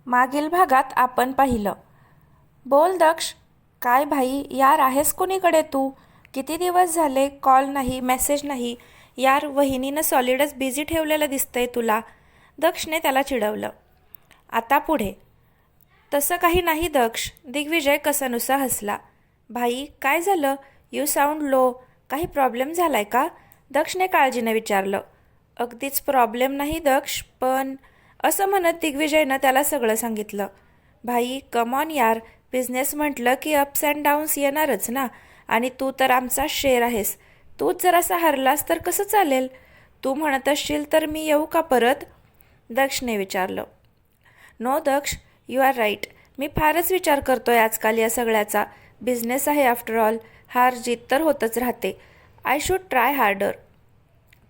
मागील भागात आपण पाहिलं. बोल दक्ष. काय भाई यार, आहेस कोणीकडे तू? किती दिवस झाले कॉल नाही, मेसेज नाही. यार, वहिनीनं सॉलिडच बिझी ठेवलेलं दिसतंय तुला. दक्षने त्याला चिडवलं. आता पुढे. तसं काही नाही दक्ष. दिग्विजय कसानुसा हसला. भाई काय झालं? You sound low. काही प्रॉब्लेम झालाय का? दक्षने काळजीने विचारलं. अगदीच प्रॉब्लेम नाही दक्ष, पण असं म्हणत दिग्विजयनं त्याला सगळं सांगितलं. भाई कम ऑन यार, बिझनेस म्हटलं की अप्स अँड डाऊन्स येणारच ना. आणि तू तर आमचा शेर आहेस. तूच जरासा हरलास तर कसं चालेल? तू म्हणत असशील तर मी येऊ का परत? दक्षने विचारलं. No Daksh, you are right. मी फारच विचार करतोय आजकाल या सगळ्याचा. बिझनेस आहे आफ्टर ऑल. हार जीत तर होतच राहते. I should try harder.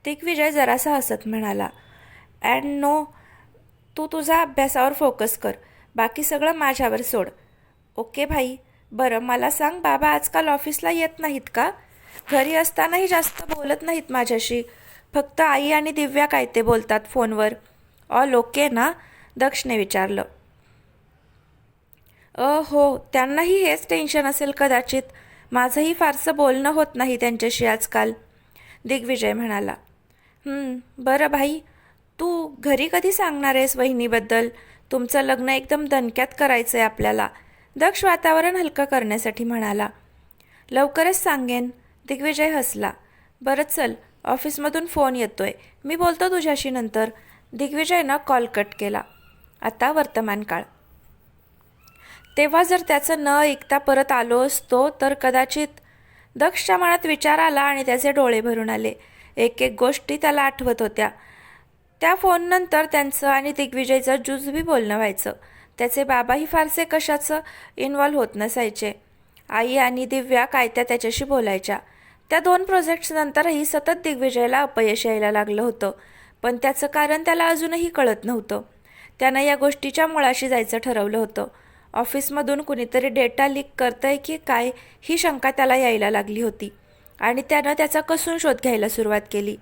Digvijay जरासा हसत म्हणाला. अँड नो, तू तुझा अभ्यासावर फोकस कर. बाकी सगळं माझ्यावर सोड. ओके भाई. बरं मला सांग, बाबा आजकाल ऑफिसला येत नाहीत का? घरी असतानाही जास्त बोलत नाहीत माझ्याशी. फक्त आई आणि दिव्या काय ते बोलतात फोनवर. ऑल ओके ना? दक्षने विचारलं. हो, त्यांनाही हेच टेन्शन असेल कदाचित. माझंही फारसं बोलणं होत नाही त्यांच्याशी आजकाल. दिग्विजय म्हणाला. बरं भाई, तू घरी कधी सांगणार आहेस वहिनीबद्दल? तुमचं लग्न एकदम दणक्यात करायचं आहे आपल्याला. दक्ष वातावरण हलकं करण्यासाठी म्हणाला. लवकरच सांगेन. दिग्विजय हसला. बरं चल, ऑफिसमधून फोन येतोय. मी बोलतो तुझ्याशी नंतर. दिग्विजयनं कॉल कट केला. आता वर्तमान काळ. तेव्हा जर त्याचं न ऐकता परत आलो असतो तर कदाचित. दक्षच्या मनात विचार आला आणि त्याचे डोळे भरून आले. एक एक गोष्टी त्याला आठवत होत्या. त्या फोननंतर त्यांचं आणि दिग्विजयचं जुजबी बोलणं व्हायचं. त्याचे बाबाही फारसे कशाचं इन्व्हॉल्व होत नसायचे. आई आणि दिव्या काय त्याच्याशी बोलायच्या. त्या 2 प्रोजेक्ट्स नंतरही सतत दिग्विजयला अपयश यायला लागलं होतं. पण त्याचं कारण त्याला अजूनही कळत नव्हतं. त्यानं या गोष्टीच्या मुळाशी जायचं ठरवलं होतं. ऑफिसमधून कुणीतरी डेटा लीक करतंय की काय, ही शंका त्याला यायला लागली होती. आणि त्यानं त्याचा कसून शोध घ्यायला सुरुवात केली.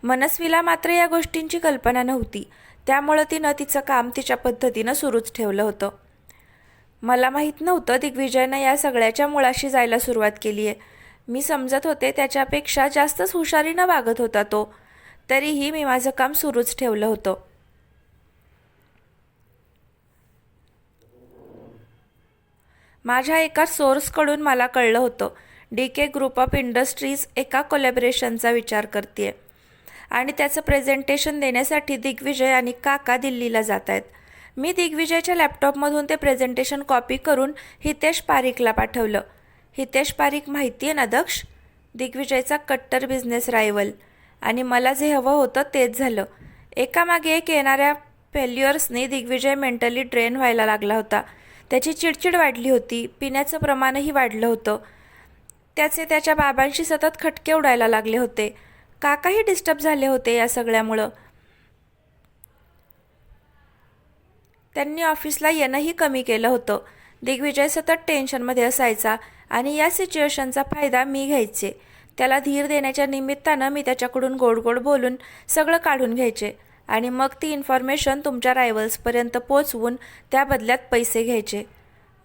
मनस्वीला मात्र या गोष्टींची कल्पना नव्हती. त्यामुळं तिनं तिचं काम तिच्या पद्धतीनं सुरूच ठेवलं होतं. मला माहीत नव्हतं दिग्विजयनं या सगळ्याच्या मुळाशी जायला सुरुवात केली आहे. मी समजत होते त्याच्यापेक्षा जास्तच हुशारीनं वागत होता तो. तरीही मी माझं काम सुरूच ठेवलं होतं. माझ्या एका सोर्सकडून मला कळलं होतं DK ग्रुप ऑफ इंडस्ट्रीज एका कोलॅबरेशनचा विचार करते आणि त्याचं प्रेझेंटेशन देण्यासाठी दिग्विजय आणि काका दिल्लीला जात आहेत. मी दिग्विजयच्या लॅपटॉपमधून ते प्रेझेंटेशन कॉपी करून हितेश पारिकला पाठवलं. हितेश पारिक माहिती आहे ना दक्ष? दिग्विजयचा कट्टर बिझनेस रायव्हल. आणि मला जे हवं होतं तेच झालं. एकामागे एक येणाऱ्या फेल्युअर्सने दिग्विजय मेंटली ड्रेन व्हायला लागला होता. त्याची चिडचिड वाढली होती. पिण्याचं प्रमाणही वाढलं होतं. त्याच्या बाबांशी सतत खटके उडायला लागले होते. काकाही डिस्टर्ब झाले होते या सगळ्यामुळं. त्यांनी ऑफिसला येणंही कमी केलं होतं. दिग्विजय सतत टेन्शनमध्ये असायचा आणि या सिच्युएशनचा फायदा मी घ्यायचे. त्याला धीर देण्याच्या निमित्तानं मी त्याच्याकडून गोड गोड बोलून सगळं काढून घ्यायचे आणि मग ती इन्फॉर्मेशन तुमच्या रायव्हल्सपर्यंत पोचवून त्या बदल्यात पैसे घ्यायचे.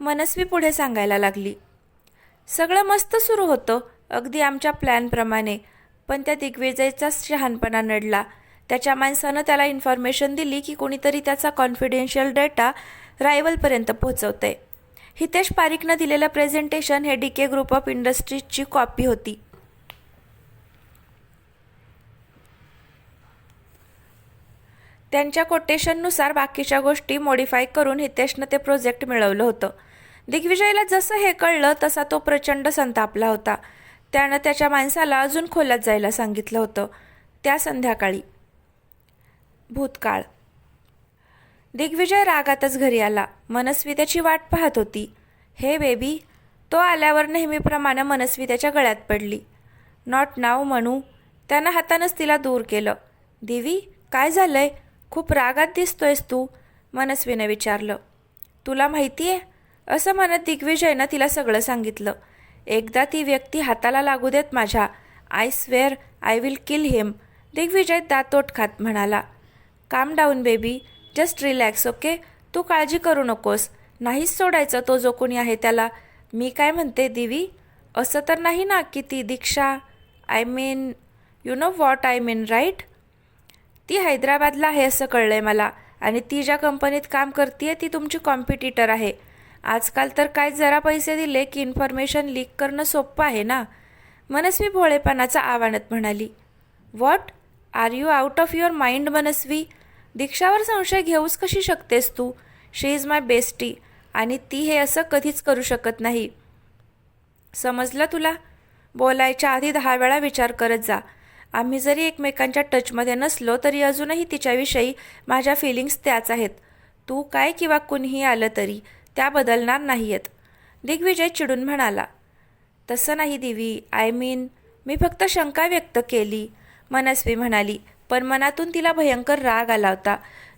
मनस्वी पुढे सांगायला लागली. सगळं मस्त सुरू होतं, अगदी आमच्या प्लॅनप्रमाणे. पण त्या दिग्विजयचा शहाणपणा नडला. त्याच्या माणसानं त्याला इन्फॉर्मेशन दिली की कोणीतरी त्याचा कॉन्फिडेन्शियल डेटा रायव्हलपर्यंत पोहोचवतंय. हितेश पारिकनं दिलेलं प्रेझेंटेशन हे DK ग्रुप ऑफ इंडस्ट्रीजची कॉपी होती. त्यांच्या कोटेशननुसार बाकीच्या गोष्टी मॉडिफाय करून हितेशनं ते प्रोजेक्ट मिळवलं होतं. दिग्विजयला जसं हे कळलं तसा तो प्रचंड संतापला होता. त्यानं त्याच्या माणसाला अजून खोलात जायला सांगितलं होतं. त्या संध्याकाळी. भूतकाळ. दिग्विजय रागातच घरी आला. मनस्वी त्याची वाट पाहत होती. हे बेबी. तो आल्यावर नेहमीप्रमाणे मनस्वी त्याच्या गळ्यात पडली. नॉट नाव म्हणू. त्यानं हातानंच तिला दूर केलं. दिवी, काय झालंय? खूप रागात दिसतोयस तू, मनस्वीने विचारलं. तुला माहिती आहे? असं म्हणत दिग्विजयनं तिला सगळं सांगितलं. एकदा ती व्यक्ती हाताला लागू देत माझ्या. I swear I will kill him. Digvijay दातोट खात म्हणाला. Calm down baby, just relax okay. तू काळजी करू नकोस, नाहीच सोडायचं तो जो कोणी आहे त्याला. मी काय म्हणते दिवी, असं तर नाही ना की ती Diksha, I mean you know what I mean right? ती हैदराबादला आहे असं कळलं आहे मला, आणि ती ज्या कंपनीत काम करते ती तुमची कॉम्पिटिटर आहे. आजकाल तर काय जरा पैसे दिले की इन्फॉर्मेशन लीक करणं सोपं आहे ना. मनस्वी भोळेपणाचा आवानत म्हणाली. What, are you out of your mind Manasvi? दीक्षावर संशय घेऊच कशी शकतेस तू? शी इज माय बेस्टी, आणि ती हे असं कधीच करू शकत नाही. समजलं तुला? बोलायच्या आधी 10 वेळा विचार करत जा. आम्ही जरी एकमेकांच्या टचमध्ये नसलो तरी अजूनही तिच्याविषयी माझ्या फिलिंग्स त्याच आहेत. तू काय किंवा कुणीही आलं तरी त्या बदलणार नाही आहेत. दिग्विजय चिडून म्हणाला. तसं नाही दिवी, आय मीन मी फक्त शंका व्यक्त केली, मनस्वी म्हणाली. पण मनातून तिला भयंकर राग आला होता.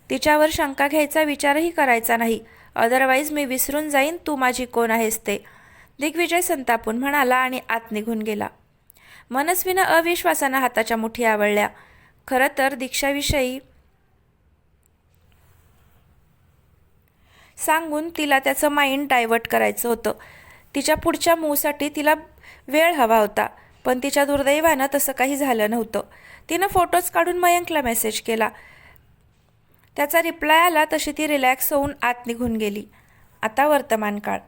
तिच्यावर शंका घ्यायचा विचारही करायचा नाही, अदरवाईज मी विसरून जाईन तू माझी कोण आहेस ते. दिग्विजय संतापून म्हणाला आणि आत निघून गेला. मनस्वीनं अविश्वासानं हाताच्या मुठी आवळल्या. खरं तर दीक्षाविषयी सांगून तिला त्याचं माइंड डायव्हर्ट करायचं होतं. तिच्या पुढच्या मूव्हसाठी तिला वेळ हवा होता, पण तिच्या दुर्दैवानं तसं काही झालं नव्हतं. तिनं फोटोज काढून मयंकला मेसेज केला. त्याचा रिप्लाय आला तशी ती रिलॅक्स होऊन आत निघून गेली. आता वर्तमान काळ.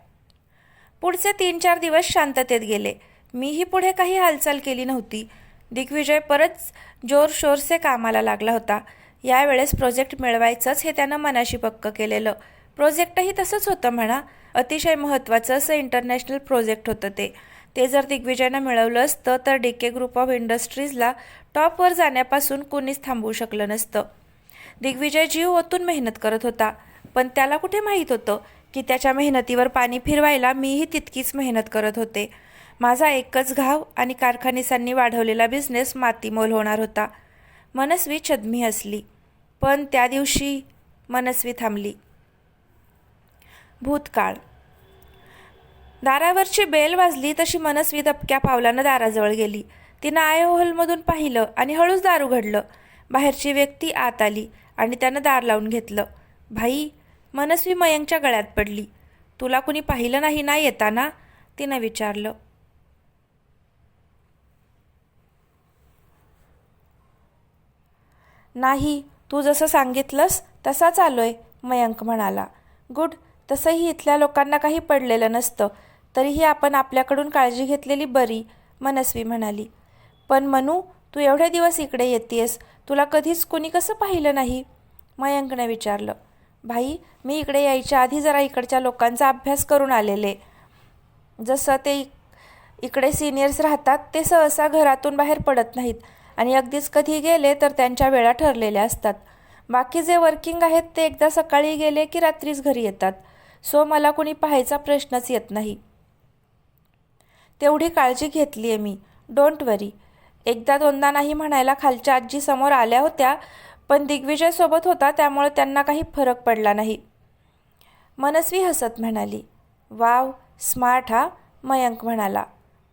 पुढचे 3-4 दिवस शांततेत गेले. मीही पुढे काही हालचाल केली नव्हती. दिग्विजय परत जोरशोरसे कामाला लागला होता. यावेळेस प्रोजेक्ट मिळवायचंच हे त्यानं मनाशी पक्क केलेलं. प्रोजेक्टही तसंच होतं म्हणा. अतिशय महत्त्वाचं असं इंटरनॅशनल प्रोजेक्ट होतं ते जर दिग्विजयनं मिळवलं असतं तर DK ग्रुप ऑफ इंडस्ट्रीजला टॉपवर जाण्यापासून कुणीच थांबवू शकलं नसतं. दिग्विजय जीव ओतून मेहनत करत होता, पण त्याला कुठे माहीत होतं की त्याच्या मेहनतीवर पाणी फिरवायला मीही तितकीच मेहनत करत होते. माझा एकच घाव आणि कारखानिसांनी वाढवलेला बिझनेस मातीमोल होणार होता. मनस्वी छद्मी हसली. पण त्या दिवशी मनस्वी थांबली. भूतकाळ. दारावरची बेल वाजली तशी मनस्वी दबक्या पावलानं दाराजवळ गेली. तिनं आय हॉलमधून पाहिलं आणि हळूच दार उघडलं. बाहेरची व्यक्ती आत आली आणि त्यानं दार लावून घेतलं. भाई, मनस्वी मयंकच्या गळ्यात पडली. तुला कुणी पाहिलं नाही ना येताना? तिनं विचारलं. नाही, तू जसं सांगितलंस तसाच आलोय, मयंक म्हणाला. गुड. तसंही इथल्या लोकांना काही पडलेलं नसतं, तरीही आपण आपल्याकडून काळजी घेतलेली बरी, मनस्वी म्हणाली. पण मनू, तू एवढे दिवस इकडे येतेस, तुला कधीच कुणी कसं पाहिलं नाही? मयंकने विचारलं. भाई, मी इकडे यायच्या आधी जरा इकडच्या लोकांचा अभ्यास करून आलेले. जसं ते इकडे सिनियर्स राहतात ते सहसा घरातून बाहेर पडत नाहीत आणि अगदीच कधी गेले तर त्यांच्या वेळा ठरलेल्या असतात. बाकी जे वर्किंग आहेत ते एकदा सकाळी गेले की रात्रीच घरी येतात. सो मला कुणी पाहायचा प्रश्नच येत नाही. तेवढी काळजी घेतली आहे मी, डोंट वरी. 1-2दा नाही म्हणायला खालच्या आजी समोर आल्या होत्या, पण दिग्विजय सोबत होता त्यामुळे त्यांना काही फरक पडला नाही. मनस्वी हसत म्हणाली. वाव, स्मार्ट हा, मयंक म्हणाला.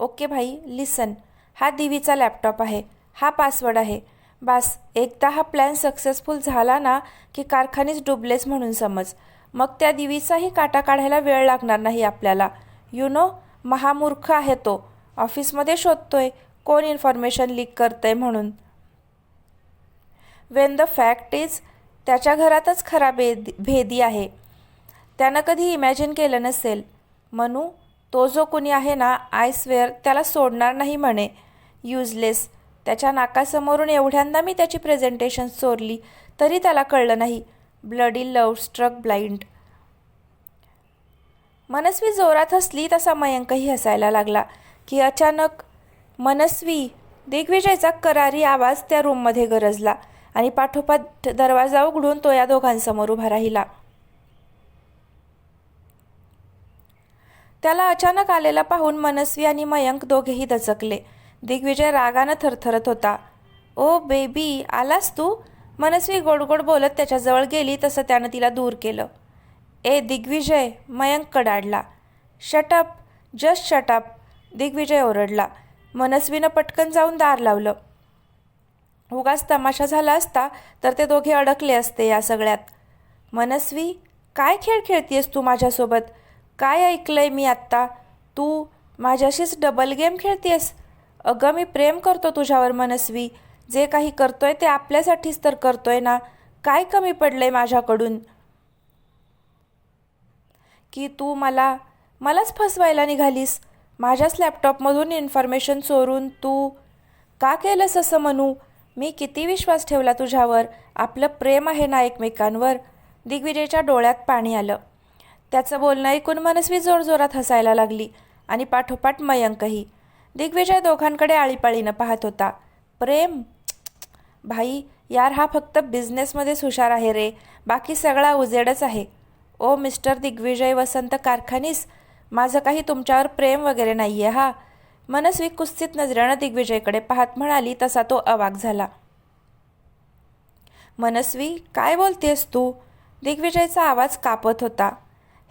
ओके भाई, लिसन. हा दिवीचा लॅपटॉप आहे, हा पासवर्ड आहे. बास, एकदा हा प्लॅन सक्सेसफुल झाला ना की कारखानीच डुबलेच म्हणून समज. मग त्या दिवीचाही काटा काढायला वेळ लागणार नाही आपल्याला. यू नो, महामूर्ख आहे तो. ऑफिसमध्ये शोधतोय कोण इन्फॉर्मेशन लीक करतंय म्हणून. वेन द फॅक्ट इज त्याच्या घरातच खरा भेदी आहे. त्यानं कधी इमॅजिन केलं नसेल. मनू, तो जो कुणी आहे ना, आय स्वेअर त्याला सोडणार नाही म्हणे. युजलेस. त्याच्या नाकासमोरून एवढ्यांदा मी त्याची प्रेझेंटेशन चोरली तरी त्याला कळलं नाही. ब्लडी लव स्ट्रक ब्लाइंड. मनस्वी जोरात हसली तसा मयंकही हसायला लागला की अचानक मनस्वी, दिग्विजयचा करारी आवाज त्या रूममध्ये गरजला आणि पाठोपाठ दरवाजा उघडून तो या दोघांसमोर उभा राहिला. त्याला अचानक आलेला पाहून मनस्वी आणि मयंक दोघेही दचकले. दिग्विजय रागानं थरथरत होता. ओ बेबी, आलास तू? मनस्वी गोड गोड बोलत त्याच्याजवळ गेली तसं त्यानं तिला दूर केलं. ए दिग्विजय, मयंक कडाडला. शटअप, जस्ट शटअप, दिग्विजय ओरडला. मनस्वीनं पटकन जाऊन दार लावलं. उगाच तमाशा झाला असता तर ते दोघे अडकले असते या सगळ्यात. मनस्वी, काय खेळ खेळतीयस तू माझ्यासोबत? काय ऐकलंय मी आत्ता? तू माझ्याशीच डबल गेम खेळतीयस? अगं मी प्रेम करतो तुझ्यावर मनस्वी. जे काही करतोय ते आपल्यासाठीच तर करतोय ना. काय कमी पडलंय माझ्याकडून की तू मलाच फसवायला निघालीस? माझ्याच लॅपटॉपमधून इन्फॉर्मेशन चोरून तू का केलंस असं म्हणू? मी किती विश्वास ठेवला तुझ्यावर. आपलं प्रेम आहे ना एकमेकांवर. दिग्विजयच्या डोळ्यात पाणी आलं. त्याचं बोलणं ऐकून मनस्वी जोरजोरात हसायला लागली आणि पाठोपाठ मयंकही. दिग्विजय दोघांकडे आळीपाळीनं पाहत होता. प्रेम? भाई यार, हा फक्त बिझनेसमध्येच हुशार आहे रे. बाकी सगळा उजेडच आहे. ओ मिस्टर दिग्विजय वसंत कारखानीस, माझं काही तुमच्यावर प्रेम वगैरे नाही आहे हा. मनस्वी कुत्सित नजरेनं दिग्विजयकडे पाहत म्हणाली तसा तो अवाक झाला. मनस्वी काय बोलतेस तू? दिग्विजयचा आवाज कापत होता.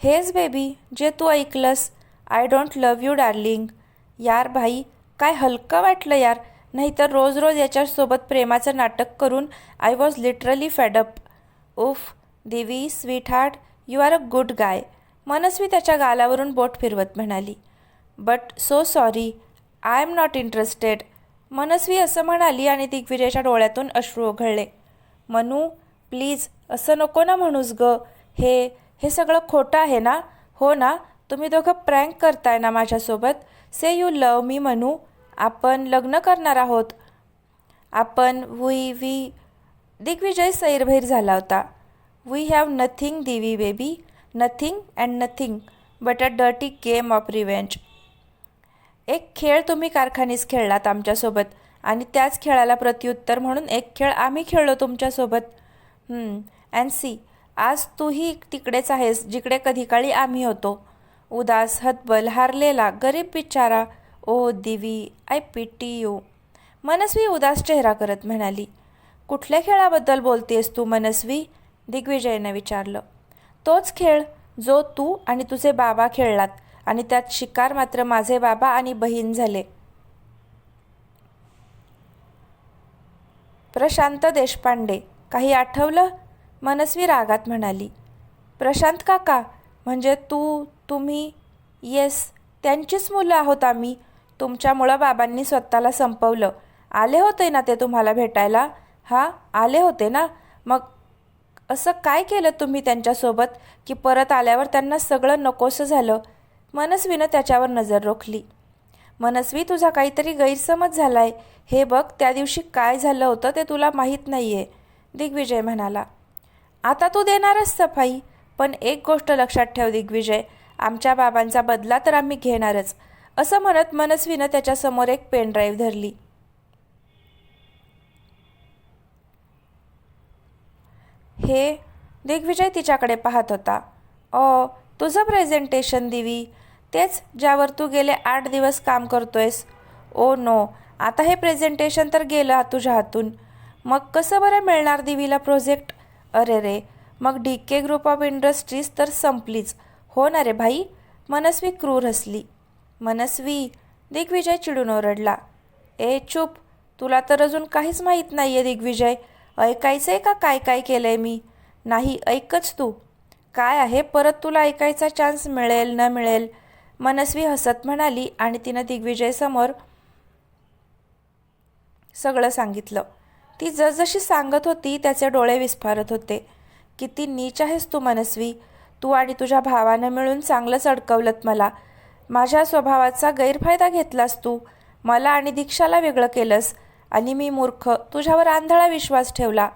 हेच बेबी जे तू ऐकलंस. I don't love you darling. यार भाई, काय हलकं वाटलं यार. नाहीतर रोज रोज याच्यासोबत प्रेमाचं नाटक करून आय वॉज लिटरली फेडअप. उफ Devi sweetheart, you are a good guy. Manasvi त्याच्या गालावरून बोट फिरवत म्हणाली. But so sorry, I am not interested. Manasvi असं म्हणाली आणि दिग्विजयच्या डोळ्यातून अश्रू ओघळले. मनू प्लीज असं नको ना म्हणूस ग. हे सगळं खोटं आहे ना? हो ना? तुम्ही दोघं प्रँक करताय ना माझ्यासोबत? से यू लव मी मनू. आपण लग्न करणार आहोत. आपण वी दिग्विजय सैरभैर झाला होता. We have nothing Divi baby. Nothing and nothing but a dirty game of revenge. एक खेळ तुम्ही कारखानीस खेळलात आमच्यासोबत आणि त्याच खेळाला प्रत्युत्तर म्हणून एक खेळ आम्ही खेळलो तुमच्यासोबत. अँड सी, आज तूही तिकडेच आहेस जिकडे कधी काळी आम्ही होतो. उदास, हतबल, हारलेला, गरीब बिचारा. ओ दिवी, आय पिटी यू. मनस्वी उदास चेहरा करत म्हणाली. कुठल्या खेळाबद्दल बोलतेस तू मनस्वी? दिग्विजयने विचारलं. तोच खेळ जो तू आणि तुझे बाबा खेळलात आणि त्यात शिकार मात्र माझे बाबा आणि बहीण झाले. प्रशांत देशपांडे, काही आठवलं? मनस्वी रागात म्हणाली. प्रशांत काका म्हणजे तुम्ही? येस, त्यांचीच मुलं आहोत आम्ही. तुमच्यामुळं बाबांनी स्वतःला संपवलं. आले होते ना ते तुम्हाला भेटायला? हां आले होते ना. मग असं काय केलं तुम्ही त्यांच्यासोबत की परत आल्यावर त्यांना सगळं नकोसं झालं? मनस्वीनं त्याच्यावर नजर रोखली. मनस्वी, तुझा काहीतरी गैरसमज झालाय. हे बघ, त्या दिवशी काय झालं होतं ते तुला माहीत नाही आहे, दिग्विजय म्हणाला. आता तू देणारच सफाई. पण एक गोष्ट लक्षात ठेव दिग्विजय, आमच्या बाबांचा बदला तर आम्ही घेणारच. असं म्हणत मनस्वीनं त्याच्यासमोर एक पेनड्राईव्ह धरली. हे दिग्विजय तिच्याकडे पाहत होता. तुझं प्रेझेंटेशन दिवी, तेच ज्यावर तू गेले 8 दिवस काम करतोयस. ओ नो, आता हे प्रेझेंटेशन तर गेलं तुझ्या हातून. मग कसं बरं मिळणार दिवीला प्रोजेक्ट? अरे रे, मग DK ग्रुप ऑफ इंडस्ट्रीज तर संपलीच. हो ना रे भाई. मनस्वी क्रूर हसली. मनस्वी, दिग्विजय चिडून ओरडला. चूप, तुला तर अजून काहीच माहीत नाही आहे दिग्विजय. ऐकायचं आहे का काय काय केलं आहे मी? नाही, ऐकच तू. काय आहे परत तुला ऐकायचा चान्स मिळेल न मिळेल. मनस्वी हसत म्हणाली आणि तिनं दिग्विजयसमोर सगळं सांगितलं. ती जसजशी सांगत होती त्याचे डोळे विस्फारत होते. किती नीच आहेस तू मनस्वी. तू आणि तुझ्या भावानं मिळून चांगलंच अडकवलंत मला. माझ्या स्वभावाचा गैरफायदा घेतलास तू. मला आणि दीक्षाला वेगळं केलंस आणि मी मूर्ख तुझ्यावर आंधळा विश्वास ठेवला.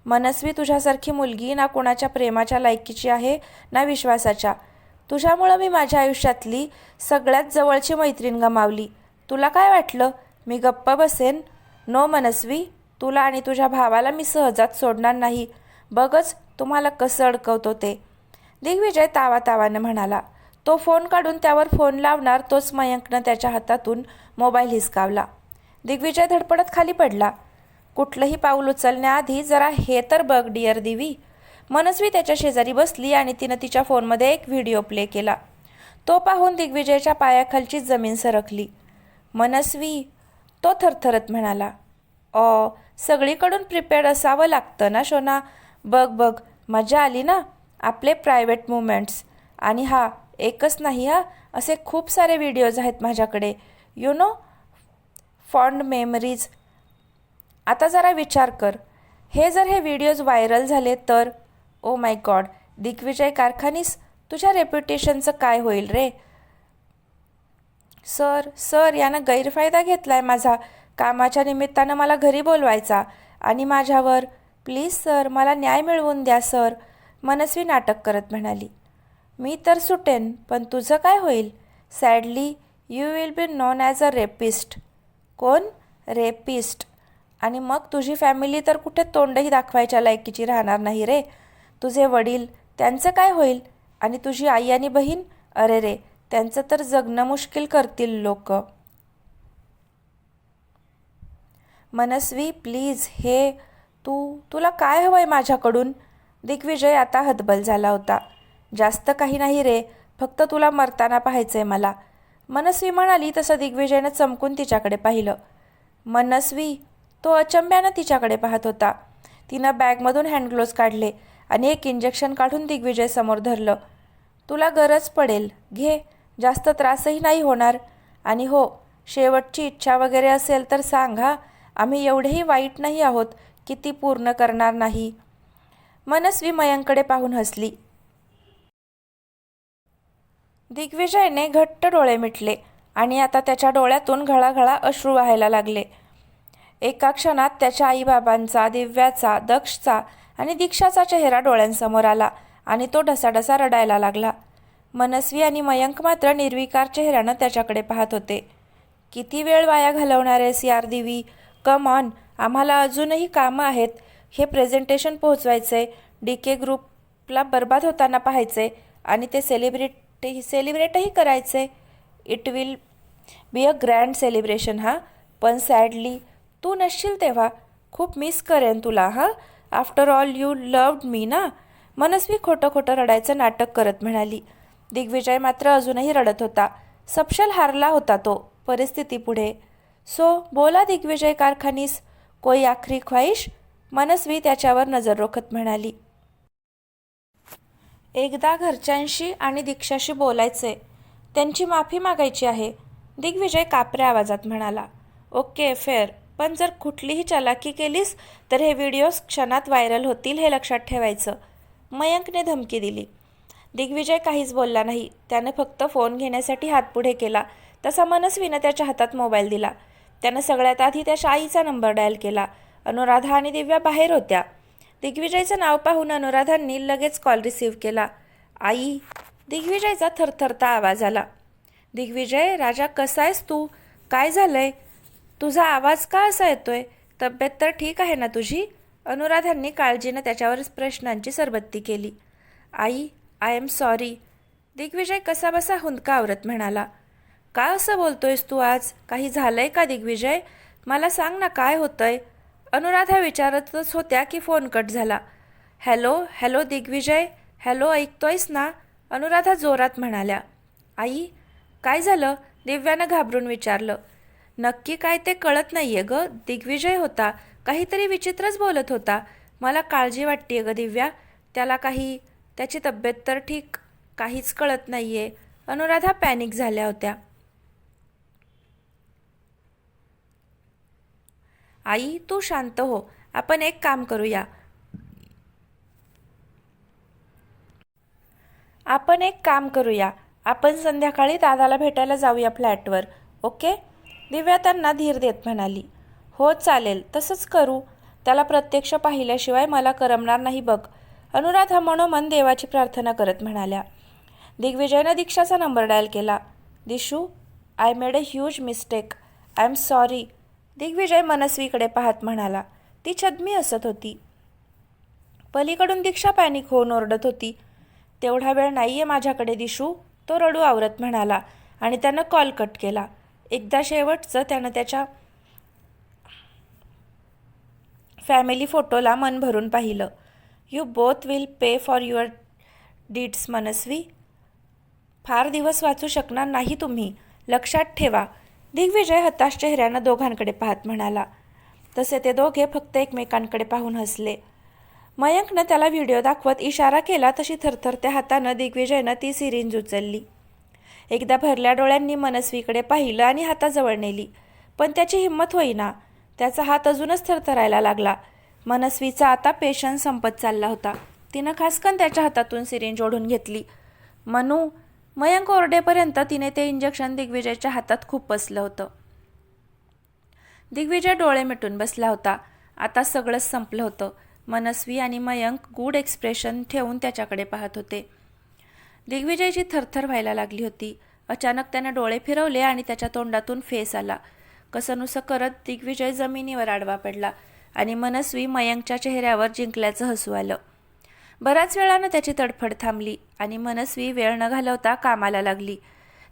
मनस्वी, तुझ्यासारखी मुलगी ना कोणाच्या प्रेमाच्या लायकीची आहे ना विश्वासाच्या. तुझ्यामुळं मी माझ्या आयुष्यातली सगळ्यात जवळची मैत्रीण गमावली. तुला काय वाटलं मी गप्प बसेन? नो मनस्वी, तुला आणि तुझ्या भावाला मी सहजात सोडणार नाही. बघच तुम्हाला कसं अडकवतो ते, दिग्विजय तावातावानं म्हणाला. तो फोन काढून त्यावर फोन लावणार तोच मयंकनं त्याच्या हातातून मोबाईल हिसकावला. दिग्विजय धडपडत खाली पडला. कुठलंही पाऊल उचलण्याआधी जरा हे तर बघ डिअर दिवी. मनस्वी त्याच्या शेजारी बसली आणि तिनं तिच्या फोनमध्ये एक व्हिडिओ प्ले केला. तो पाहून दिग्विजयच्या पायाखालची जमीन सरकली. मनस्वी, तो थरथरत म्हणाला. सगळीकडून प्रिपेअर्ड असावं लागतं ना शोना. बघ बघ, मजा आली ना. आपले प्रायव्हेट मुमेंट्स. आणि एकच नाही असे खूप सारे व्हिडिओज आहेत माझ्याकडे. You know, fond memories. आता जरा विचार कर, हे व्हिडिओज व्हायरल झाले तर? Oh my God, Digvijay Karkhanis, तुझ्या रेप्युटेशनचं काय होईल रे? सर यानं गैरफायदा घेतलाय माझा. कामाच्या निमित्तानं मला घरी बोलवायचा आणि माझ्यावर. प्लीज सर, मला न्याय मिळवून द्या सर, मनस्वी नाटक करत म्हणाली. मी तर सुटेन, पण तुझं काय होईल? Sadly you will be known as a rapist. कोण? रेपिस्ट. आणि मग तुझी फॅमिली तर कुठे तोंडही दाखवायच्या लायकीची राहणार नाही रे. तुझे वडील, त्यांचं काय होईल? आणि तुझी आई आणि बहीण, अरे रे, त्यांचं तर जगणं मुश्किल करतील लोक. मनस्वी प्लीज, तुला काय हवंय माझ्याकडून? दिग्विजय आता हतबल झाला होता. जास्त काही नाही रे, फक्त तुला मरताना पाहायचंय मला, मनस्वी म्हणाली. तसं दिग्विजयनं चमकून तिच्याकडे पाहिलं. मनस्वी, तो अचंब्यानं तिच्याकडे पाहत होता. तिनं बॅगमधून हँडग्लोव्ज काढले आणि एक इंजेक्शन काढून दिग्विजय समोर धरलं. तुला गरज पडेल, घे, जास्त त्रासही नाही होणार. आणि हो, शेवटची इच्छा वगैरे असेल तर सांग आम्ही एवढेही वाईट नाही आहोत की ती पूर्ण करणार नाही. मनस्वी मयंककडे पाहून हसली. दिग्विजयने घट्ट डोळे मिटले आणि आता त्याच्या डोळ्यातून घळाघळा अश्रू वाहायला लागले. एका क्षणात त्याच्या आईबाबांचा, दिव्याचा, दक्षचा आणि दीक्षाचा चेहरा डोळ्यांसमोर आला आणि तो ढसाढसा रडायला लागला. मनस्वी आणि मयंक मात्र निर्विकार चेहऱ्यानं त्याच्याकडे पाहत होते. किती वेळ वाया घालवणार आहेस यार दिवी? कम ऑन, आम्हाला अजूनही कामं आहेत. हे प्रेझेंटेशन पोहोचवायचे, DK ग्रुपला बर्बाद होताना पाहायचे आणि ते सेलिब्रेटही करायचे. It will be a grand celebration पण सॅडली तू नसशील तेव्हा. खूप मिस करेन तुला after all you loved me ना. मनस्वी खोटं खोटं रडायचं नाटक करत म्हणाली. दिग्विजय मात्र अजूनही रडत होता. सपशेल हारला होता तो परिस्थितीपुढे. सो बोला दिग्विजय कारखानीस, कोई आखरी ख्वाहिश? मनस्वी त्याच्यावर नजर रोखत म्हणाली. एकदा घरच्यांशी आणि दीक्षाशी बोलायचे, त्यांची माफी मागायची आहे, दिग्विजय कापऱ्या आवाजात म्हणाला. ओके फेअर, पण जर कुठलीही चलाकी केलीस तर हे व्हिडिओज क्षणात व्हायरल होतील हे लक्षात ठेवायचं, मयंकने धमकी दिली. दिग्विजय काहीच बोलला नाही. त्यानं फक्त फोन घेण्यासाठी हात पुढे केला तसा मनस्वीनं त्याच्या हातात मोबाईल दिला. त्यानं सगळ्यात आधी त्याच्या आईचा नंबर डायल केला. अनुराधा आणि दिव्या बाहेर होत्या. दिग्विजयचं नाव पाहून अनुराधांनी लगेच कॉल रिसीव्ह केला. आई, दिग्विजयचा थरथरता आवाज आला. दिग्विजय राजा, कसा आहेस तू? काय झालंय? तुझा आवाज का असा येतोय? तब्येत तर ठीक आहे ना तुझी? अनुराधांनी काळजीनं त्याच्यावर प्रश्नांची सरबत्ती केली. आई, आय एम सॉरी, दिग्विजय कसाबसा हुंदका आवरत म्हणाला. का असं बोलतोयस तू आज? काही झालंय का दिग्विजय? मला सांग ना, काय होतंय? अनुराधा विचारतच होत्या की फोन कट झाला. हॅलो दिग्विजय, हॅलो, ऐकतोयस ना? अनुराधा जोरात म्हणाल्या. आई, काय झालं? दिव्यानं घाबरून विचारलं. नक्की काय ते कळत नाहीये ग. दिग्विजय होता, काहीतरी विचित्रच बोलत होता. मला काळजी वाटतेय ग दिव्या. त्याची तब्येत तर ठीक, काहीच कळत नाहीये. अनुराधा पॅनिक झाल्या होत्या. आई, तू शांत हो. आपण एक काम करूया. आपण संध्याकाळी दादाला भेटायला जाऊया फ्लॅटवर, ओके? दिव्या त्यांना धीर देत म्हणाली. हो चालेल, तसंच करू. त्याला प्रत्यक्ष पाहिल्याशिवाय मला करमणार नाही बघ, अनुराधा मनोमन देवाची प्रार्थना करत म्हणाल्या. दिग्विजयनं दीक्षाचा नंबर डायल केला. Dishu, I made a huge mistake, I am sorry, Digvijay मनस्वीकडे पाहत म्हणाला. ती छद्मी हसत होती. पलीकडून दीक्षा पॅनिक होऊन ओरडत होती. तेवढा वेळ नाहीये माझ्याकडे दिशू, तो रडू आवरत म्हणाला आणि त्यानं कॉल कट केला. एकदा शेवटचं त्यानं त्याच्या फॅमिली फोटोला मन भरून पाहिलं. You both will pay for your deeds Manasvi. फार दिवस वाचू शकणार नाही तुम्ही, लक्षात ठेवा, दिग्विजय हताश चेहऱ्यानं दोघांकडे पाहत म्हणाला. तसे ते दोघे फक्त एकमेकांकडे पाहून हसले. मयंकनं त्याला व्हिडिओ दाखवत इशारा केला तशी थरथरत्या हातानं दिग्विजयनं ती सिरिंज उचलली. एकदा भरल्या डोळ्यांनी मनस्वीकडे पाहिलं आणि हाताजवळ नेली, पण त्याची हिंमत होईना. त्याचा हात अजूनच थरथरायला लागला. मनस्वीचा आता पेशन्स संपत चालला होता. तिनं खासकन त्याच्या हातातून सिरिंज ओढून घेतली. मनू, मयंक ओरडेपर्यंत तिने ते इंजेक्शन दिग्विजयच्या हातात खूप बसलं होतं. दिग्विजय डोळे मिटून बसला होता. आता सगळंच संपलं होतं. मनस्वी आणि मयंक गूढ एक्सप्रेशन ठेवून त्याच्याकडे पाहत होते. दिग्विजयची थरथर व्हायला लागली होती. अचानक त्याने डोळे फिरवले आणि त्याच्या तोंडातून फेस आला. कसंनुसं करत दिग्विजय जमिनीवर आडवा पडला आणि मनस्वी मयंकच्या चेहऱ्यावर जिंकल्याचं हसू आलं. बऱ्याच वेळानं त्याची तडफड थांबली आणि मनस्वी वेळ न घालवता कामाला लागली.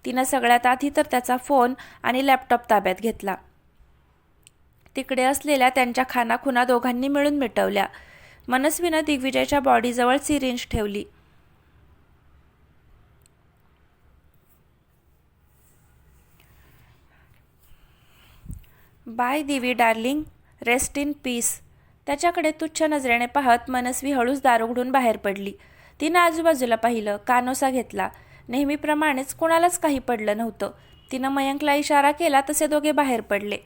तिनं सगळ्यात आधी तर त्याचा फोन आणि लॅपटॉप ताब्यात घेतला. तिकडे असलेल्या त्यांच्या खानाखुना दोघांनी मिळून मिटवल्या. मनस्वीनं दिग्विजयच्या बॉडीजवळ सिरिंज ठेवली. Bye Divi darling, rest in peace. त्याच्याकडे तुच्छ नजरेने पाहत मनस्वी हळूच दार उघडून बाहेर पडली. तिनं आजूबाजूला पाहिलं, कानोसा घेतला. नेहमीप्रमाणेच कोणालाच काही पडलं नव्हतं. तिनं मयंकला इशारा केला तसे दोघे बाहेर पडले.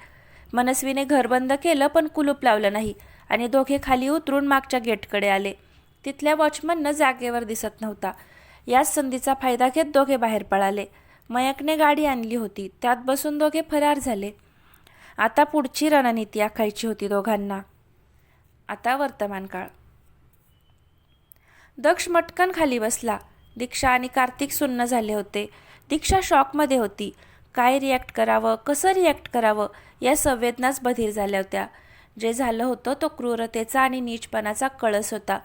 मनस्वीने घर बंद केलं पण कुलूप लावलं नाही आणि दोघे खाली उतरून मागच्या गेटकडे आले. तिथल्या वॉचमननं जागेवर दिसत नव्हता. याच संधीचा फायदा घेत दोघे बाहेर पळाले. मयंकने गाडी आणली होती, त्यात बसून दोघे फरार झाले. आता पुढची रणनीती आखायची होती दोघांना. आता वर्तमान काळ. दक्ष मटकन खाली बसला. दीक्षा आणि कार्तिक सुन्न झाले होते. दीक्षा शॉकमध्ये होती. काय रिॲक्ट करावं, कसं रिॲक्ट करावं या संवेदनाच बधीर झाल्या होत्या. जे झालं होतं तो क्रूरतेचा आणि नीचपणाचा कळस होता.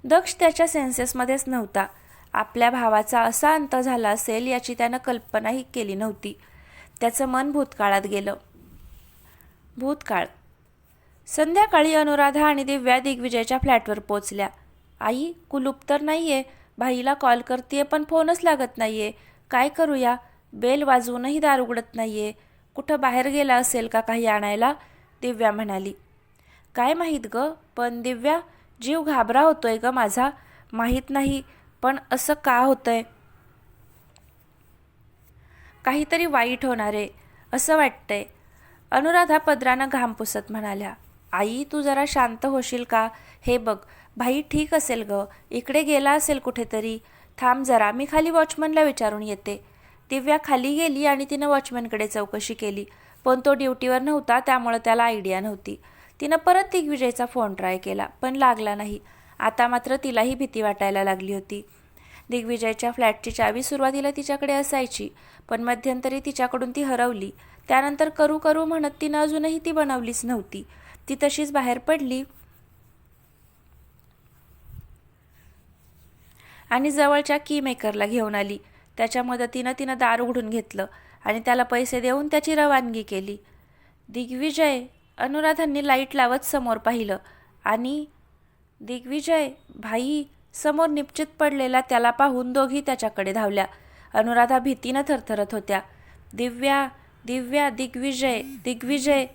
दक्ष त्याच्या सेन्सेसमध्येच नव्हता. आपल्या भावाचा असा अंत झाला असेल याची त्यानं कल्पनाही केली नव्हती. त्याचं मन भूतकाळात गेलं. भूतकाळ. संध्याकाळी अनुराधा आणि दिव्या दिग्विजयच्या फ्लॅटवर पोचल्या. आई, कुलूप तर नाहीये. भाईला कॉल करतेय पण फोनच लागत नाहीये. काय करूया? बेल वाजवूनही दार उघडत नाहीये. कुठं बाहेर गेला असेल का काही आणायला? दिव्या म्हणाली. काय माहीत ग, पण दिव्या, जीव घाबरा होतोय ग माझा. माहीत नाही पण असं का होतंय? काहीतरी वाईट होणार आहे असं वाटतंय. अनुराधा पदरानं घाम पुसत म्हणाल्या. आई, तू जरा शांत होशील का? हे बघ, भाई ठीक असेल ग. इकडे गेला असेल कुठेतरी. थांब जरा, मी खाली वॉचमनला विचारून येते. दिव्या खाली गेली आणि तिनं वॉचमनकडे चौकशी केली, पण तो ड्युटीवर नव्हता त्यामुळं त्याला आयडिया नव्हती. तिनं परत दिग्विजयचा फोन ट्राय केला पण लागला नाही. आता मात्र तिलाही भीती वाटायला लागली होती. दिग्विजयच्या फ्लॅटची चावी सुरुवातीला तिच्याकडे असायची, पण मध्यंतरी तिच्याकडून ती हरवली. त्यानंतर करू करू म्हणत तिनं अजूनही ती बनवलीच नव्हती. ती तशीच बाहेर पडली आणि जवळच्या की मेकरला घेऊन आली. त्याच्या मदतीनं तिनं दार उघडून घेतलं आणि त्याला पैसे देऊन त्याची रवानगी केली. दिग्विजय, अनुराधांनी लाईट लावत समोर पाहिलं आणि दिग्विजय, भाई. समोर निश्चित पडलेला त्याला पाहून दोघी त्याच्याकडे धावल्या. अनुराधा भीतीनं थरथरत होत्या. दिव्या, दिव्या, दिग्विजय, दिग्विजय,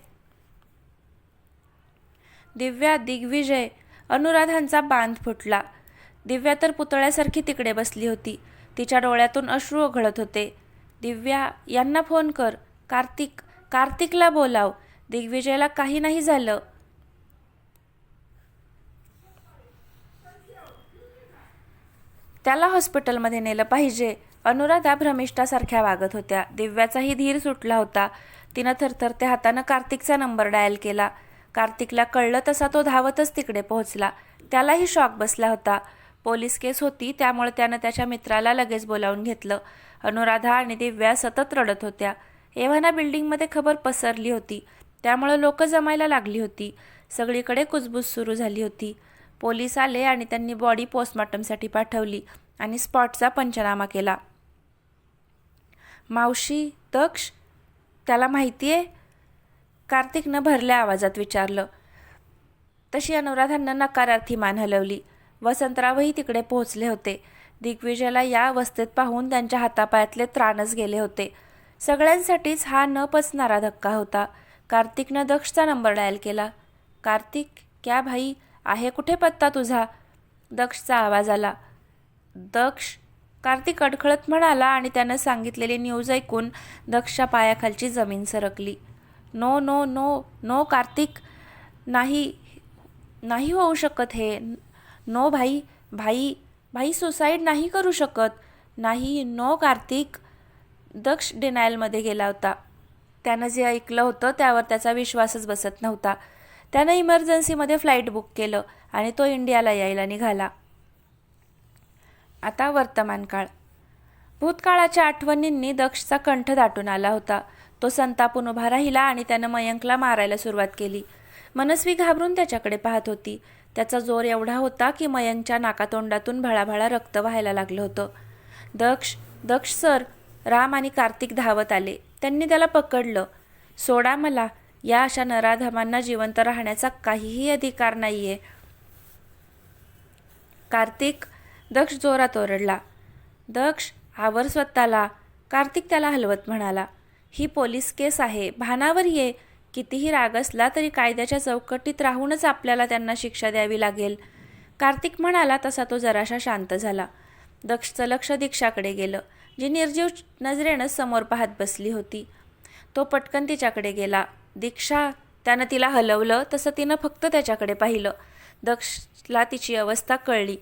दिव्या, दिग्विजय. अनुराधांचा बांध फुटला. दिव्या तर पुतळ्यासारखी तिकडे बसली होती. तिच्या डोळ्यातून अश्रू गळत होते. दिव्या, यांना फोन कर. कार्तिकला बोलाव. दिग्विजयला काही नाही झालं. त्याला हॉस्पिटलमध्ये नेलं पाहिजे. अनुराधा भ्रमिष्ठासारख्या वागत होत्या. दिव्याचाही धीर सुटला होता. तिनं थरथरत्या हातानं कार्तिकचा नंबर डायल केला. कार्तिकला कळलं तसा तो धावतच तिकडे पोहोचला. त्यालाही शॉक बसला होता. पोलीस केस होती त्यामुळे त्यानं त्याच्या मित्राला लगेच बोलावून घेतलं. अनुराधा आणि दिव्या सतत रडत होत्या. एव्हाना बिल्डिंगमध्ये खबर पसरली होती त्यामुळे लोक जमायला लागली होती. सगळीकडे कुजबूज सुरू झाली होती. पोलीस आले आणि त्यांनी बॉडी पोस्टमॉर्टमसाठी पाठवली आणि स्पॉटचा पंचनामा केला. मावशी, दक्ष, त्याला माहिती आहे? कार्तिकनं भरल्या आवाजात विचारलं. तशी अनुराधांना नकारार्थी मान हलवली. वसंतरावही तिकडे पोहोचले होते. दिग्विजयला या अवस्थेत पाहून त्यांच्या हातापायातले त्राणच गेले होते. सगळ्यांसाठीच हा न पचणारा धक्का होता. कार्तिकनं दक्षचा नंबर डायल केला. कार्तिक, क्या भाई, आहे कुठे पत्ता तुझा? दक्षचा आवाज आला. दक्ष, कार्तिक अडखळत म्हणाला आणि त्यानं सांगितलेली न्यूज ऐकून दक्षच्या पायाखालची जमीन सरकली. No no no no Kartik, नाही, नाही होऊ शकत हे. नो भाई, भाई, भाई सुसाईड नाही करू शकत. नाही, नो कार्तिक. दक्ष डिनायलमध्ये गेला होता. त्यानं जे ऐकलं होतं त्यावर त्याचा विश्वासच बसत नव्हता. त्यानं इमर्जन्सीमध्ये फ्लाईट बुक केलं आणि तो इंडियाला यायला निघाला. आता वर्तमान काळ. भूतकाळाच्या आठवणींनी दक्षचा कंठ दाटून आला होता. तो संतापून उभा राहिला आणि त्यानं मयंकला मारायला सुरुवात केली. मनस्वी घाबरून त्याच्याकडे पाहत होती. त्याचा जोर एवढा होता की मयंकच्या नाकातोंडातून भळाभळा रक्त व्हायला लागलं होतं. दक्ष, दक्ष सर. राम आणि कार्तिक धावत आले. त्यांनी त्याला पकडलं. सोडा मला. या अशा नराधमांना जिवंत राहण्याचा काहीही अधिकार नाहीये. कार्तिक, दक्ष जोरात ओरडला. दक्ष, आवर स्वतःला. कार्तिक त्याला हलवत म्हणाला. ही पोलीस केस आहे, भानावर ये. कितीही राग असला तरी कायद्याच्या चौकटीत राहूनच आपल्याला त्यांना शिक्षा द्यावी लागेल. कार्तिक म्हणाला तसा तो जराशा शांत झाला. दक्षचं लक्ष दीक्षाकडे गेलं, जी निर्जीव नजरेनं समोर पाहत बसली होती. तो पटकन तिच्याकडे गेला. दीक्षा. त्यानं तिला हलवलं तसं तिनं फक्त त्याच्याकडे पाहिलं. दक्षला तिची अवस्था कळली.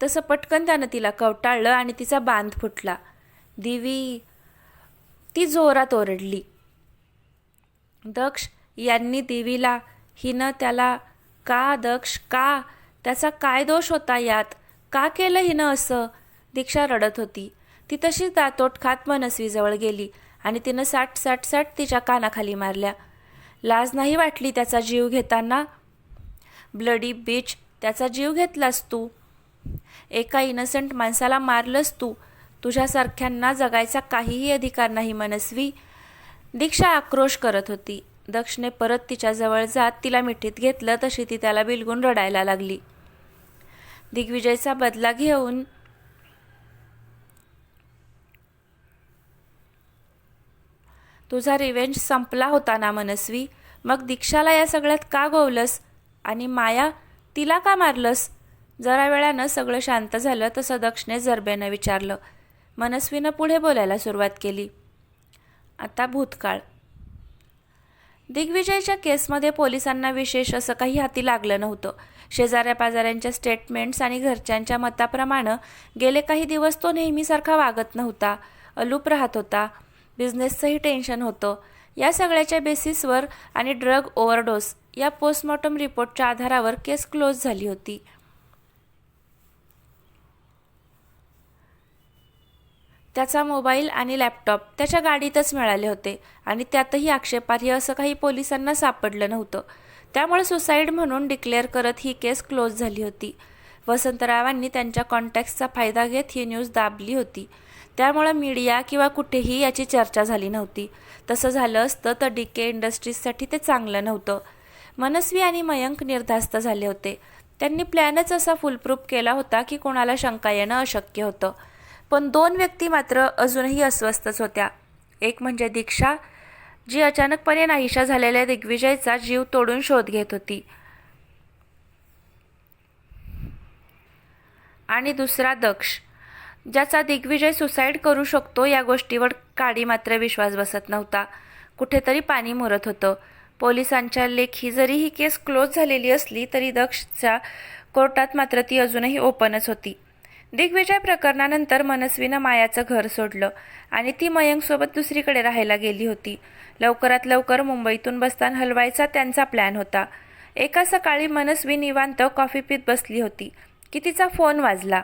तसं पटकन त्यानं तिला कवटाळलं आणि तिचा बांध फुटला. दिवी. ती जोरात ओरडली. दक्ष, यांनी देवीला. हिनं त्याला. का दक्ष, का? त्याचा काय दोष होता यात? का केलं हिनं असं? दीक्षा रडत होती. ती तशीच दातोट खात मनस्वीजवळ गेली आणि तिनं साट साट साट तिच्या कानाखाली मारल्या. लाज नाही वाटली त्याचा जीव घेताना? ब्लडी बीच, त्याचा जीव घेतलास तू. एका इनसेंट माणसाला मारलंस तू. तुझ्यासारख्यांना जगायचा काहीही अधिकार नाही मनस्वी. दीक्षा आक्रोश करत होती. दक्षने परत तिच्याजवळ जात तिला मिठीत घेतलं तशी ती त्याला बिलगून रडायला लागली. दिग्विजयचा बदला घेऊन तुझा रिव्हेंज संपला होता ना मनस्वी? मग दीक्षाला या सगळ्यात का गोवलंस? आणि माया, तिला का मारलंस? जरा वेळानं सगळं शांत झालं तसं दक्षने जरबेनं विचारलं. मनस्वीनं पुढे बोलायला सुरुवात केली. आता भूतकाळ. दिग्विजयच्या केसमध्ये पोलिसांना विशेष असं काही हाती लागलं नव्हतं. शेजाऱ्या पाजाऱ्यांच्या स्टेटमेंट्स आणि घरच्यांच्या मताप्रमाणे गेले काही दिवस तो नेहमीसारखा वागत नव्हता. अलूप राहत होता. बिझनेसचंही टेन्शन होतं. या सगळ्याच्या बेसिसवर आणि ड्रग ओव्हरडोस या पोस्टमॉर्टम रिपोर्टच्या आधारावर केस क्लोज झाली होती. त्याचा मोबाईल आणि लॅपटॉप त्याच्या गाडीतच मिळाले होते आणि त्यातही आक्षेपार्ह असं काही पोलिसांना सापडलं नव्हतं. त्यामुळे सुसाईड म्हणून डिक्लेअर करत ही केस क्लोज झाली होती. वसंतरावांनी त्यांच्या कॉन्टॅक्ट्सचा फायदा घेत ही न्यूज दाबली होती. त्यामुळे मीडिया किंवा कुठेही याची चर्चा झाली नव्हती. तसं झालं असतं तर डीके इंडस्ट्रीजसाठी ते चांगलं नव्हतं. मनस्वी आणि मयंक निर्धास्त झाले होते. त्यांनी प्लॅनच असा फुलप्रूफ केला होता की कोणाला शंका येणं अशक्य होतं. पण दोन व्यक्ती मात्र अजूनही अस्वस्थच होत्या. एक म्हणजे दीक्षा, जी अचानकपणे नाहीशा झालेल्या दिग्विजयचा जीव तोडून शोध घेत होती. आणि दुसरा दक्ष, ज्याचा दिग्विजय सुसाईड करू शकतो या गोष्टीवर काडी मात्र विश्वास बसत नव्हता. कुठेतरी पाणी मुरत होतं. पोलिसांच्या लेखी जरी ही केस क्लोज झालेली असली तरी दक्षच्या कोर्टात मात्र ती अजूनही ओपनच होती. दिग्विजय प्रकरणानंतर मनस्वीनं मायाचं घर सोडलं आणि ती मयंकसोबत दुसरीकडे राहायला गेली होती. लवकरात लवकर मुंबईतून बस्तान हलवायचा त्यांचा प्लॅन होता. एका सकाळी मनस्वी निवांत कॉफी पीत बसली होती की तिचा फोन वाजला.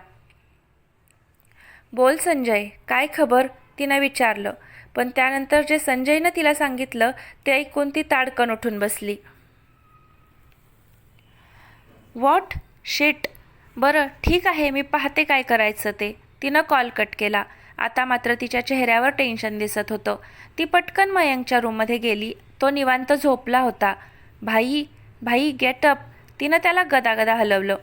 बोल संजय, काय खबर? तिनं विचारलं. पण त्यानंतर जे संजयनं तिला सांगितलं ते ऐकून ती ताडकन उठून बसली. What shit. बरं ठीक आहे, मी पाहते काय करायचं ते. तिनं कॉल कट केला. आता मात्र तिच्या चेहऱ्यावर टेन्शन दिसत होतं. ती पटकन मयंकच्या रूममध्ये गेली. तो निवांत झोपला होता. भाई, भाई गेट अप. तिनं त्याला गदागदा हलवलं.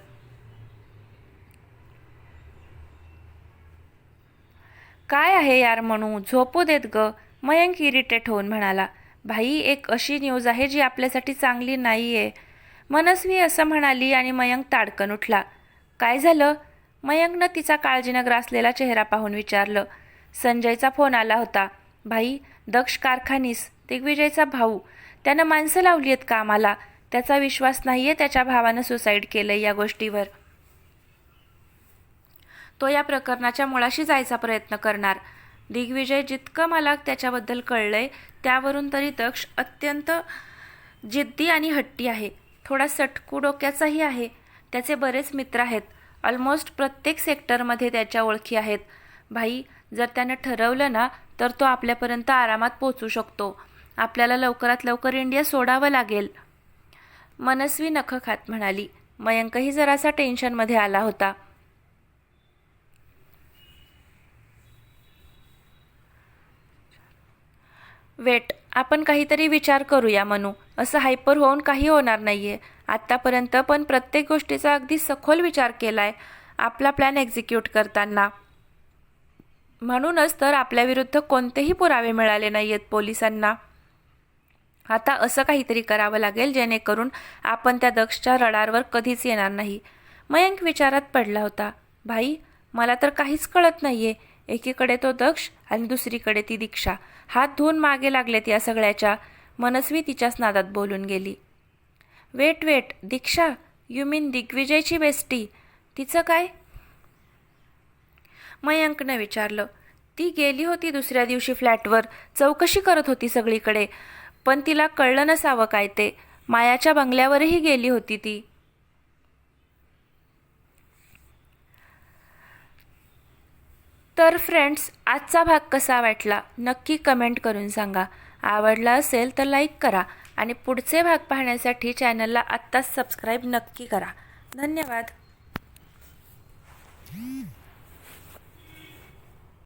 काय आहे यार म्हणू, झोपू देत ग. मयंक इरिटेट होऊन म्हणाला. भाई, एक अशी न्यूज आहे जी आपल्यासाठी चांगली नाही आहे. मनस्वी असं म्हणाली आणि मयंक ताडकन उठला. काय झालं? मयंकनं तिचा काळजीनं ग्रासलेला चेहरा पाहून विचारलं. संजयचा फोन आला होता. भाई, दक्ष कारखानीस, दिग्विजयचा भाऊ, त्यानं माणसं लावली आहेत कामाला. त्याचा विश्वास नाहीये त्याच्या भावानं सुसाईड केलंय या गोष्टीवर. तो या प्रकरणाच्या मुळाशी जायचा प्रयत्न करणार. दिग्विजय जितकं मला त्याच्याबद्दल कळलंय त्यावरून तरी दक्ष अत्यंत जिद्दी आणि हट्टी आहे. थोडा सटकू डोक्याचाही आहे. त्याचे बरेच मित्र आहेत. ऑलमोस्ट प्रत्येक सेक्टरमध्ये त्याच्या ओळखी आहेत. भाई, जर त्यानं ठरवलं ना तर तो आपल्यापर्यंत आरामात पोचू शकतो. आपल्याला लवकरात लवकर इंडिया सोडावं लागेल. मनस्वी नखं खात म्हणाली. मयंकही जरासा टेन्शनमध्ये आला होता. वेट, आपण काहीतरी विचार करूया मनू. असं हायपर होऊन काही होणार नाहीये. आत्तापर्यंत पण प्रत्येक गोष्टीचा अगदी सखोल विचार केलाय आपला प्लॅन एक्झिक्यूट करताना. म्हणूनच तर आपल्याविरुद्ध कोणतेही पुरावे मिळाले नाहीयेत पोलिसांना. आता असं काहीतरी करावं लागेल जेणेकरून आपण त्या दक्षच्या रडारवर कधीच येणार नाही. मयंक विचारात पडला होता. भाई, मला तर काहीच कळत नाहीये. एकीकडे तो दक्ष आणि दुसरीकडे ती दीक्षा. हात धुवून मागे लागलेत या सगळ्याच्या. मनस्वी तिच्याच नादात बोलून गेली. वेट, दीक्षा, यू मीन दिग्विजयची बेस्टी, तिचं काय? मयंकनं विचारलं. ती गेली होती दुसऱ्या दिवशी फ्लॅटवर, चौकशी करत होती सगळीकडे. पण तिला कळलं नसावं काय ते. मायाच्या बंगल्यावरही गेली होती ती. तर फ्रेंड्स, आजचा भाग कसा वाटला नक्की कमेंट करून सांगा. आवडला असेल तर लाईक करा आणि पुढचे भाग पाहण्यासाठी चॅनलला आत्ताच सबस्क्राईब नक्की करा. धन्यवाद.